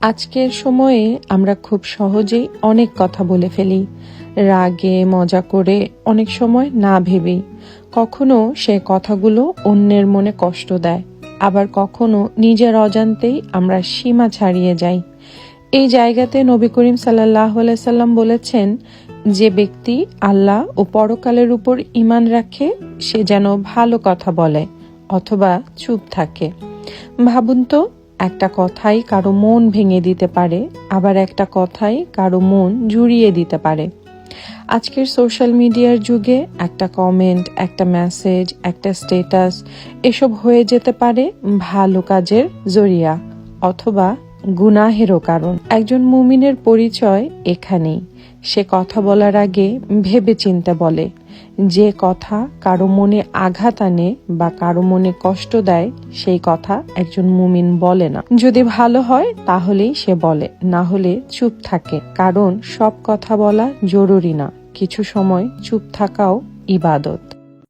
আজকের সময়ে আমরা খুব সহজেই অনেক কথা বলে ফেলি, রাগে মজা করে, অনেক সময় না ভেবেই। কখনো সে কথাগুলো অন্যের মনে কষ্ট দেয়, আবার কখনো নিজের অজান্তেই আমরা সীমা ছাড়িয়ে যাই। এই জায়গাতে নবী করিম সাল্লাল্লাহু আলাইহি সাল্লাম বলেছেন, যে ব্যক্তি আল্লাহ ও পরকালের উপর ঈমান রাখে সে যেন ভালো কথা বলে অথবা চুপ থাকে। ভাবুন তো, একটা কথাই কারো মন ভেঙে দিতে পারে, আবার একটা কথাই কারো মন জুড়িয়ে দিতে পারে। আজকের সোশ্যাল মিডিয়ার যুগে একটা কমেন্ট, একটা মেসেজ, একটা স্ট্যাটাস এসব হয়ে যেতে পারে ভালো কাজের জরিয়া অথবা গুনাহেরও কারণ। একজন মুমিনের পরিচয় এখানেই, সে কথা বলার আগে ভেবে চিন্তে বলে। যে কথা কারো মনে আঘাত আনে বা কারো মনে কষ্ট দেয়, সেই কথা একজন মুমিন বলে না। যদি ভালো হয় তাহলেই সে বলে, না হলে চুপ থাকে। কারণ সব কথা বলা জরুরি না, কিছু সময় চুপ থাকাও ইবাদত।